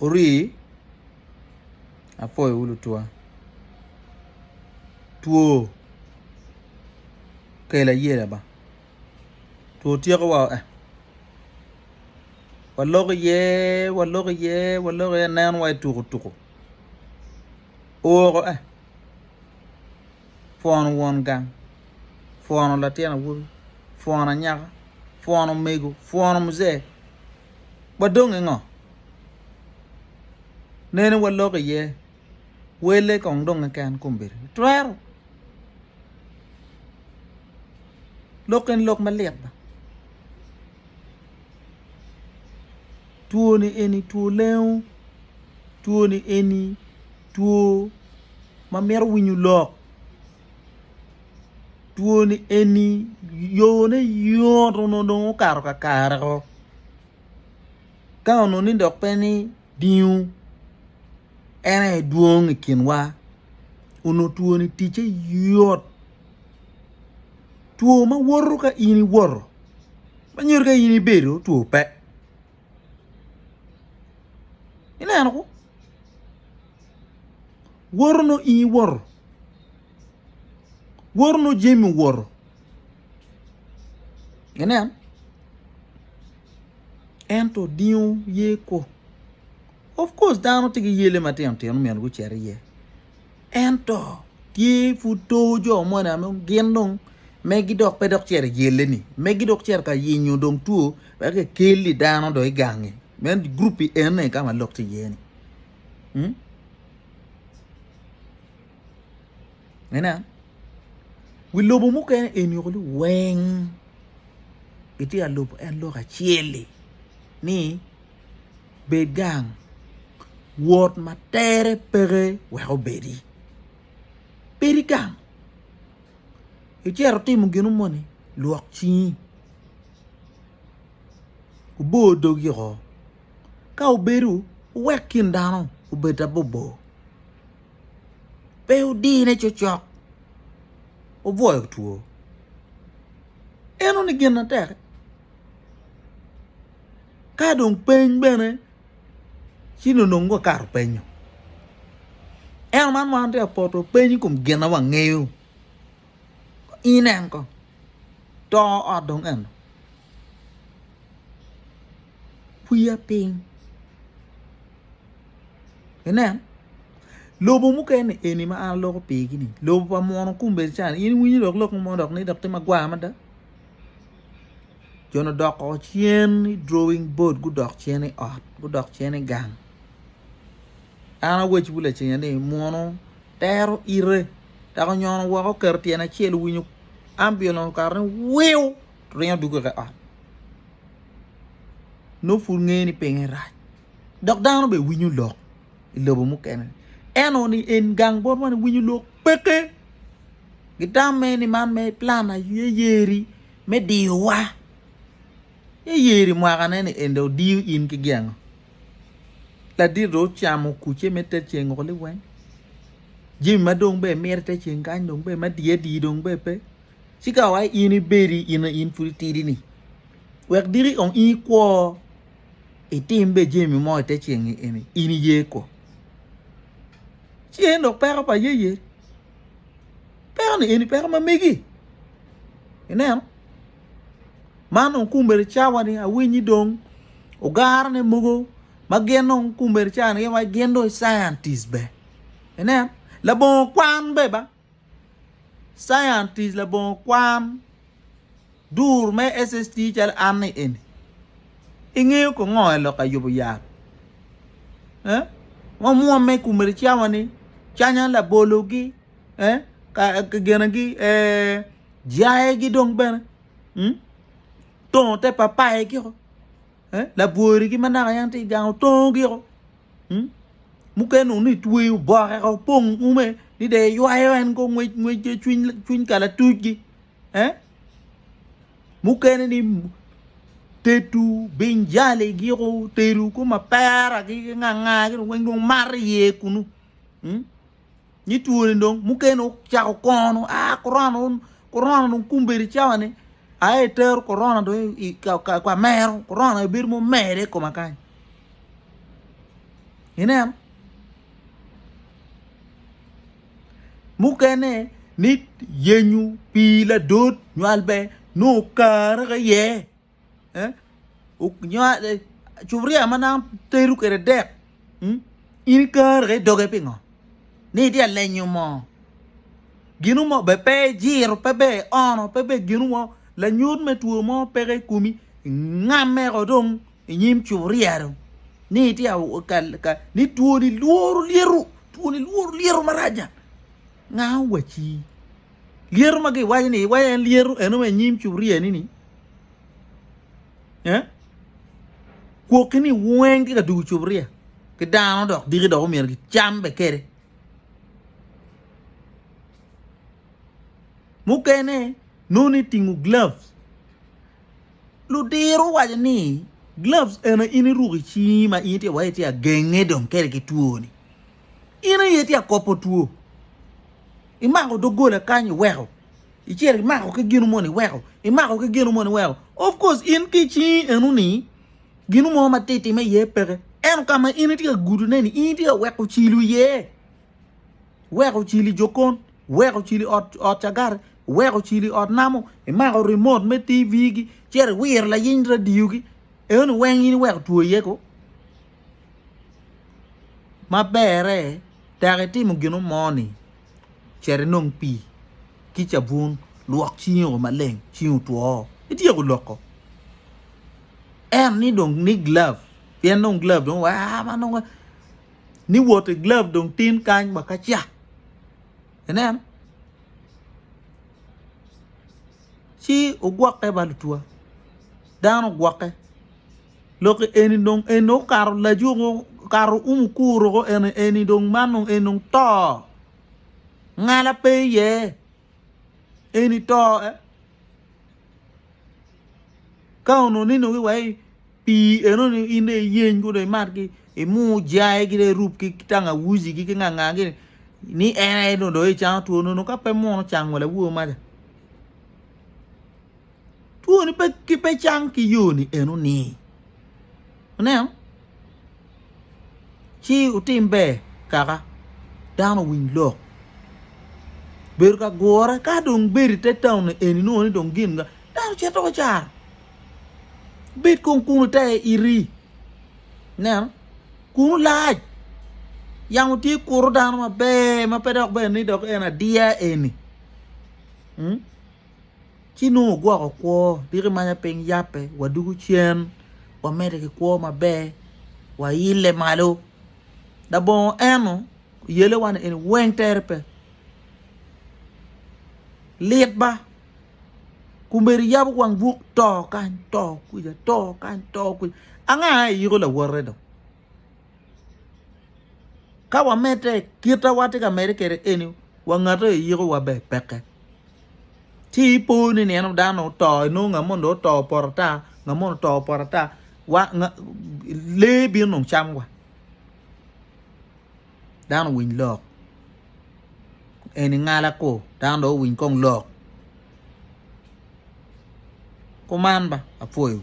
ori afoy ulu tuo kay la yela ba tuo tiya ko wa wallo ye nan way tuku o fon won gang fon la tiana wul fon nya fon mego fon muze ba dong ngo nene wallo ye wele kong dong kan kumbir trero loken lok maliat ba tuo ni eni tuo lew tuo ni eni tuo ma mer winyu lok tuo ni eni yone yoto no karo ka karo ka no ni dok peni diu ene duong kinwa uno tuo ni tiche yot tuo ma woro ka ini woro ma nyor ka ini bedo tuo pe ina no woro no ini woro no jemi woro ina ento diu ye ko of course dano tigi yele matem tem men go chere ye ento tie futo jo mona mo gendong megi dok pe dok chere yele ni megi dok chere ka yinyo dong tuo ba ke keli dano do igange men groupe ene kama lok ti yeni nena wilobo mo ken eni ko weng iti alobo en lo ka chieli ni begang wot matere pere wego bedi gang ichero timu ginu moni luok chi ubo dogi ho ka uberu wekin dano ubeta bobo pe udine chochok uvoyo tuo eno ni gina tek ka dong peny bene chino nongo kar penyo en man wante apoto penyi kum gena wang'eyo inen ko to odong en puya ping enen lobo mukene eni ma an loko pigini lobo pa mono kumbe chan ini winyi lok mo dok ni dok te magwa mada jono dok o chien drawing board gu dok chien ot gu dok chien gang ana wech bula chien ni mono tero ire ta ko nyono wa ko kerti na chiel winyu ambiolo karne wew rien du ko ot no ful ngeni pengera dok dano be winyu lok lobo mukene eno ni en gang bor man winyu lok peke gitame ni man me plana yeri me diwa yeri mwakane ni endo diu in ki gang la di ro chamo kuche mete chengo le wen jim madong be merte chengan dong be ma di dong be pe sika wa ini beri ina in fultiri ni wek diri on i kwo etimbe jemi mo te chengi ini ye ko chien dok pera pa ye pera ni ini pera ma megi ene man on kumber chawani a winyi dong o gar ne mugo mageno kumber chan ye ma gendo scientist be ene la bon kwan be ba scientist la bon kwan dur me SST chal ane ene inge ko ngoy lo ka yubu ya mo me kumber chawani chanya la bologi ka genagi jae gi dong ben ton te papa e gi la boori gi manaka yang te gang ton gi mukenu ni tuwe bo ka pong ume ni de yoayo en ko ngwe twin kala tuji mukene ni tetu benjale giro teru ko mapara gi nganga gi wengo marie kunu ni tuwe ndong mukeno chako kono corona no kumberi chawane ai ter corona do kwa mero corona bir mo mere ko makai inem mukene nit yenyu pila dot nyalbe no kar ga ye uk nya chubria manang teru kere dek in kar ga doge pingo ni dia lenyu mo ginu mo be pe jir pe be ono pe be ginu mo la nyut me tuo mo pere kumi ngame rodong nyim chubria ro ni dia ka ni tuo ni luoru lieru maraja nga wachi lieru magi wajni wayan lieru eno me nyim chubria nini ko kini wen ki ka du chubria ke dano dok digi dok mier ki chambe kere mukene noni tingu gloves lu diru wajni gloves eno ini rugi chima ite waiti a genge dom kere ki tuoni ina yeti a kopo tuo imago dogola kanyi wego icheri mago ke ginu moni wego imago ke ginu moni wego of course in kichi enu ni ginu mo matete me ye pere en kama initi ka gudu neni initi ka wego chilu ye wego chili jokon wego chili ot chagar wego chili ot namo imago remote me tv gi cheri wir la yin radio gi enu wen yin wego tuo ye ko mabere tare timu ginu moni chere nong pi kicha bun luok chiyo maleng chiyo tuo iti ko loko ni dong ni glove pian nong glove dong wa manong ni water glove dong tin kan ba kacha enem si ogwake balutua dano gwake loke eni dong eno karo la jugo karo kuro eni dong manong enong to ngala pe ye eni to kauno ni no wai pi eno ni ine yen go de marki e mu jai gi de rup ki tanga wuzi gi nganga gi ni ene no do e chang tu no ka pe mo chang wala wu ma tu ni pe ki pe chang ki yo ni eno ni ne chi utimbe kaka dano win lo ber ka gora ka dong beri te town eni no ni dong gin ga dano cheto ko char bit kung te iri ne kung laaj yang ti kuro dano ma pe dok be ni dok ena dia eni chino gwa ko ko diri manya peng yape wadugu chien wa mere ke ko ma be wa yile malo da bon eno yele wan en wen terpe liet ba kumberi yabu wang buk to kan to ku anga yiro la worre do ka wa mete kita wate ka mere kere eni wangato yiro wa be peke ti po ni ne no dano to no ngamondo to porta wa le bi no chamwa dano win lok eni ngala ko dano win kong lok komanda apoio